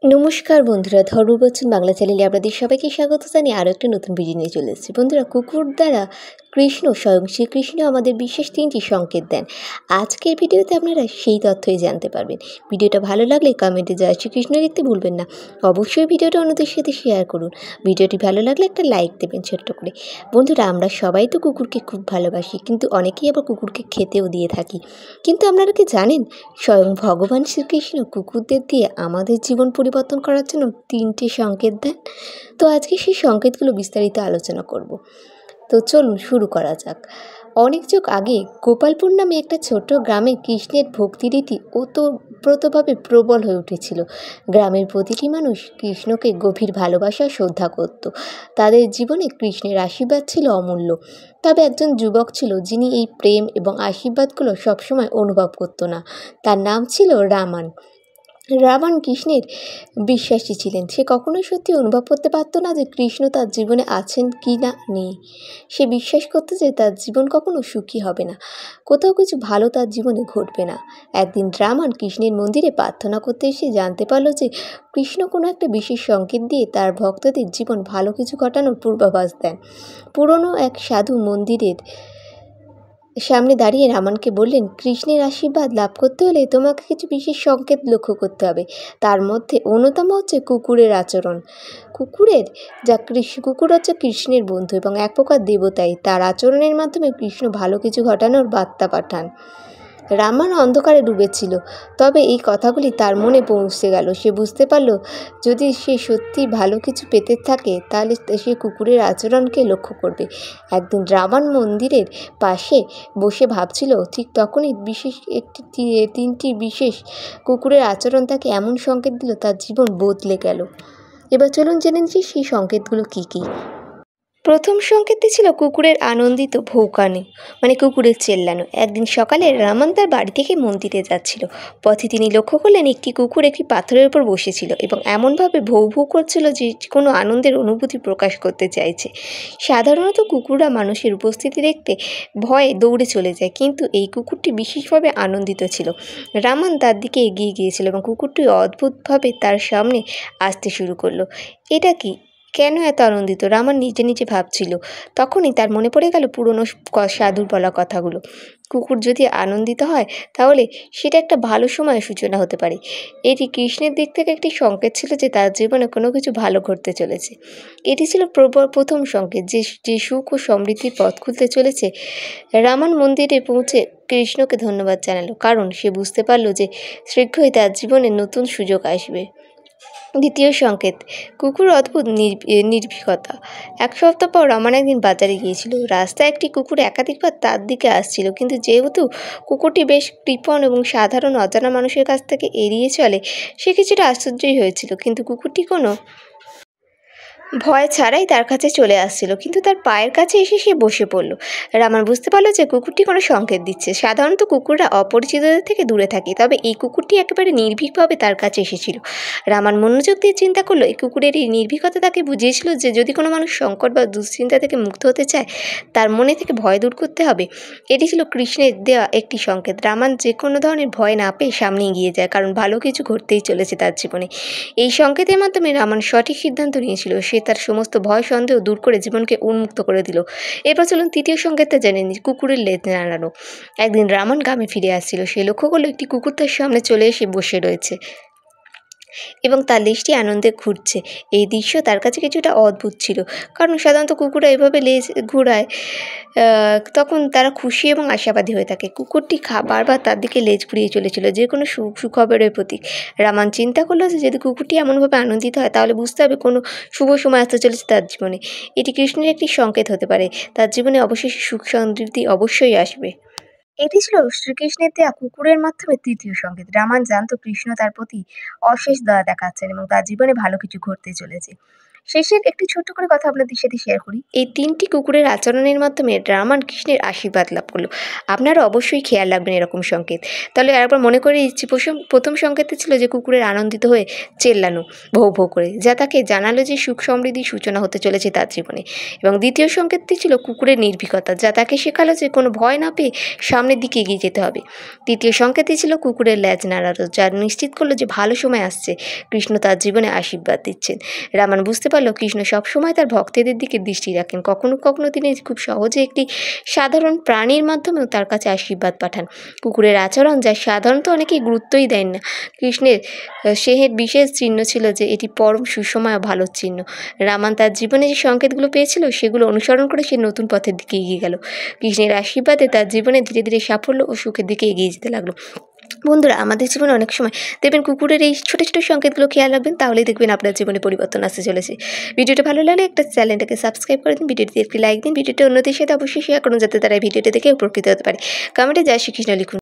নমস্কার বন্ধুরা, ধর্মবচন বাংলা চ্যানেলে আপনাদের সবাইকে স্বাগত জানিয়ে আরও একটা নতুন ভিডিও নিয়ে চলে এসেছি। বন্ধুরা, কুকুর দ্বারা কৃষ্ণ, স্বয়ং শ্রীকৃষ্ণ আমাদের বিশেষ 3টি সংকেত দেন। আজকের ভিডিওতে আপনারা সেই তথ্যই জানতে পারবেন। ভিডিওটা ভালো লাগলে কমেন্টে জয় শ্রীকৃষ্ণ লিখতে ভুলবেন না। অবশ্যই ভিডিওটা অন্যদের সাথে শেয়ার করুন। ভিডিওটি ভালো লাগলে একটা লাইক দেবেন ছোট্ট করে। বন্ধুরা, আমরা সবাই তো কুকুরকে খুব ভালোবাসি, কিন্তু অনেকেই আবার কুকুরকে খেতেও দিয়ে থাকি। কিন্তু আপনারা কি জানেন, স্বয়ং ভগবান শ্রীকৃষ্ণ কুকুরদের দিয়ে আমাদের জীবন পরিবর্তন করার জন্য 3টে সংকেত দেন। তো আজকে সেই সংকেতগুলো বিস্তারিত আলোচনা করব। তো চলুন শুরু করা যাক। অনেক যুগ আগে গোপালপুর নামে একটা ছোট্ট গ্রামে কৃষ্ণের ভক্তিরীতি ওতপ্রোতভাবে প্রবল হয়ে উঠেছিল। গ্রামের প্রতিটি মানুষ কৃষ্ণকে গভীর ভালোবাসা শ্রদ্ধা করত। তাদের জীবনে কৃষ্ণের আশীর্বাদ ছিল অমূল্য। তবে একজন যুবক ছিল যিনি এই প্রেম এবং আশীর্বাদগুলো সবসময় অনুভব করত না। তার নাম ছিল রামান। রাবণ কৃষ্ণের বিশ্বাসী ছিলেন। সে কখনোই সত্যি অনুভব করতে পারত না যে কৃষ্ণ তার জীবনে আছেন কি না নেই। সে বিশ্বাস করত যে তার জীবন কখনো সুখী হবে না, কোথাও কিছু ভালো তার জীবনে ঘটবে না। একদিন রাবণ কৃষ্ণের মন্দিরে প্রার্থনা করতে এসে জানতে পারল যে কৃষ্ণ কোনো একটা বিশেষ সংকেত দিয়ে তার ভক্তদের জীবন ভালো কিছু ঘটানোর পূর্বাভাস দেন। পুরনো এক সাধু মন্দিরের সামনে দাঁড়িয়ে রামানকে বললেন, কৃষ্ণের আশীর্বাদ লাভ করতে হলে তোমাকে কিছু বিশেষ সংকেত লক্ষ্য করতে হবে। তার মধ্যে অন্যতম হচ্ছে কুকুরের আচরণ। কুকুর হচ্ছে কৃষ্ণের বন্ধু এবং এক প্রকার দেবতাই। তার আচরণের মাধ্যমে কৃষ্ণ ভালো কিছু ঘটানোর বার্তা পাঠান। রামান অন্ধকারে ডুবেছিল, তবে এই কথাগুলি তার মনে পৌঁছে গেল। সে বুঝতে পারল, যদি সে সত্যি ভালো কিছু পেতে থাকে তাহলে সে কুকুরের আচরণকে লক্ষ্য করবে। একদিন রামান মন্দিরের পাশে বসে ভাবছিল, ঠিক তখনই তিনটি বিশেষ কুকুরের আচরণ তাকে এমন সংকেত দিল তার জীবন বদলে গেল। এবার চলুন জেনে নিচ্ছি সেই সংকেতগুলো কী কী। প্রথম সংকেতটি ছিল কুকুরের আনন্দিত ভৌকানো, মানে কুকুরের চেল্লানো। একদিন সকালে রামান তার বাড়ি থেকে মন্দিরে যাচ্ছিল। পথে তিনি লক্ষ্য করলেন একটি কুকুর একটি পাথরের উপর বসেছিল এবং এমনভাবে ভৌ ভৌ করছিল যে কোনো আনন্দের অনুভূতি প্রকাশ করতে চাইছে। সাধারণত কুকুররা মানুষের উপস্থিতি দেখতে ভয়ে দৌড়ে চলে যায়, কিন্তু এই কুকুরটি বিশেষভাবে আনন্দিত ছিল। রামান তার দিকে এগিয়ে গিয়েছিল এবং কুকুরটি অদ্ভুতভাবে তার সামনে আসতে শুরু করলো। এটা কি, কেন এত আনন্দিত, রামান নিজে নিজে ভাবছিল। তখনই তার মনে পড়ে গেল পুরনো সাধুর বলা কথাগুলো। কুকুর যদি আনন্দিত হয় তাহলে সেটা একটা ভালো সময়ের সূচনা হতে পারে। এটি কৃষ্ণের দিক থেকে একটি সংকেত ছিল যে তার জীবনে কোনো কিছু ভালো ঘটতে চলেছে। এটি ছিল প্রথম সংকেত যে সুখ ও সমৃদ্ধির পথ খুলতে চলেছে। রামান মন্দিরে পৌঁছে কৃষ্ণকে ধন্যবাদ জানালো, কারণ সে বুঝতে পারল যে শীঘ্রই তার জীবনে নতুন সুযোগ আসবে। দ্বিতীয় সংকেত, কুকুর অদ্ভুত নির্ভীকতা। এক সপ্তাহ পর রামান একদিন বাজারে গিয়েছিল। রাস্তায় একটি কুকুর একাধিকবার তার দিকে আসছিল, কিন্তু যেহেতু কুকুরটি বেশ কৃপণ এবং সাধারণ অজানা মানুষের কাছ থেকে এড়িয়ে চলে, সে কিছুটা আশ্চর্যই হয়েছিল। কিন্তু কুকুরটি কোনো ভয় ছাড়াই তার কাছে চলে আসছিল, কিন্তু তার পায়ের কাছে এসে সে বসে পড়ল। রামান বুঝতে পারল যে কুকুরটি কোনো সংকেত দিচ্ছে। সাধারণত কুকুররা অপরিচিতদের থেকে দূরে থাকে, তবে এই কুকুরটি একেবারে নির্ভীকভাবে তার কাছে এসেছিল। রামান মনোযোগ দিয়ে চিন্তা করলো, এই কুকুরের এই নির্ভীকতা তাকে বুঝিয়েছিল যে যদি কোনো মানুষ সংকট বা দুশ্চিন্তা থেকে মুক্ত হতে চায়, তার মনে থেকে ভয় দূর করতে হবে। এটি ছিল কৃষ্ণের দেওয়া একটি সংকেত। রামান যে কোনো ধরনের ভয় না পেয়ে সামনে এগিয়ে যায়, কারণ ভালো কিছু ঘটতেই চলেছে তার জীবনে। এই সংকেতের মাধ্যমে রামান সঠিক সিদ্ধান্ত নিয়েছিল। সে তার সমস্ত ভয় সন্দেহ দূর করে জীবনকে উন্মুক্ত করে দিল। এরপর চলুন তৃতীয় সংকেতটা জেনে নিই, কুকুরের লেজ নাড়ানো। একদিন রামান গ্রামে ফিরে আসছিল। সে লক্ষ্য করলো একটি কুকুর তার সামনে চলে এসে বসে রয়েছে এবং তার লেজটি আনন্দে ঘুরছে। এই দৃশ্য তার কাছে কিছুটা অদ্ভুত ছিল, কারণ সাধারণত কুকুররা এভাবে লেজ ঘুরায় তখন তারা খুশি এবং আশাবাদী হয়ে থাকে। কুকুরটি বারবার তার দিকে লেজ ঘুরিয়ে চলেছিল, যে কোনো সুখবরের প্রতীক। রামান চিন্তা করলো যে যদি কুকুরটি এমনভাবে আনন্দিত হয় তাহলে বুঝতে হবে কোনো শুভ সময় আসতে চলেছে তার জীবনে। এটি কৃষ্ণের একটি সংকেত হতে পারে, তার জীবনে অবশেষে সুখ সমৃদ্ধি অবশ্যই আসবে। এটি ছিল শ্রীকৃষ্ণের দেয়া কুকুরের মাধ্যমে তৃতীয় সংকেত। রামান জানত কৃষ্ণ তার প্রতি অশেষ দয়া দেখাচ্ছেন এবং তার জীবনে ভালো কিছু ঘটতে চলেছে। শেষের একটি ছোট্ট করে কথা আপনাদের সাথে শেয়ার করি। এই 3টি কুকুরের আচরণের মাধ্যমে রাম আর কৃষ্ণের আশীর্বাদ লাভ করলো। আপনারা অবশ্যই খেয়াল রাখবেন এরকম সংকেত। তাহলে একবার মনে করে দিচ্ছি, প্রথম সংকেতটি ছিল যে কুকুরের আনন্দিত হয়ে চেল্লানো ভৌ ভৌ করে, যা তাকে জানালো যে সুখ সমৃদ্ধির সূচনা হতে চলেছে তার জীবনে। এবং দ্বিতীয় সংকেতটি ছিল কুকুরের নির্ভীকতা, যা তাকে শেখালো যে কোনো ভয় না পেয়ে সামনের দিকে এগিয়ে যেতে হবে। তৃতীয় সংকেতটি ছিল কুকুরের ল্যাজ নাড়ানো, যা নিশ্চিত করলো যে ভালো সময় আসছে, কৃষ্ণ তার জীবনে আশীর্বাদ দিচ্ছেন। রামান বুঝতে পারল কৃষ্ণ সবসময় তার ভক্তদের দিকে দৃষ্টি রাখেন। কখনো কখনো তিনি খুব সহজে একটি সাধারণ প্রাণীর মাধ্যমেও তার কাছে আশীর্বাদ পাঠান। কুকুরের আচরণ, যা সাধারণত অনেকেই গুরুত্বই দেন না, কৃষ্ণের সেহের বিশেষ চিহ্ন ছিল যে এটি পরম সুসময় ও ভালো চিহ্ন। রামান তার জীবনে যে সংকেতগুলো পেয়েছিল সেগুলো অনুসরণ করে সে নতুন পথের দিকে এগিয়ে গেল। কৃষ্ণের আশীর্বাদে তার জীবনে ধীরে ধীরে সাফল্য ও সুখের দিকে এগিয়ে যেতে লাগলো। বন্ধুরা, আমাদের জীবনে অনেক সময় দেখবেন কুকুরের এই ছোটো ছোটো সংকেতগুলো খেয়াল রাখবেন, তাহলেই দেখবেন আপনার জীবনে পরিবর্তন আসতে চলেছে। ভিডিওটা ভালো লাগলে একটা চ্যানেলটাকে সাবস্ক্রাইব করে দিন, ভিডিওটিতে একটি লাইক দিন, ভিডিওটা অন্যদের সাথে অবশ্যই শেয়ার করুন যাতে তারা এই ভিডিওটা দেখে উপকৃত হতে পারে। কমেন্টে জয় শ্রীকৃষ্ণ লিখুন।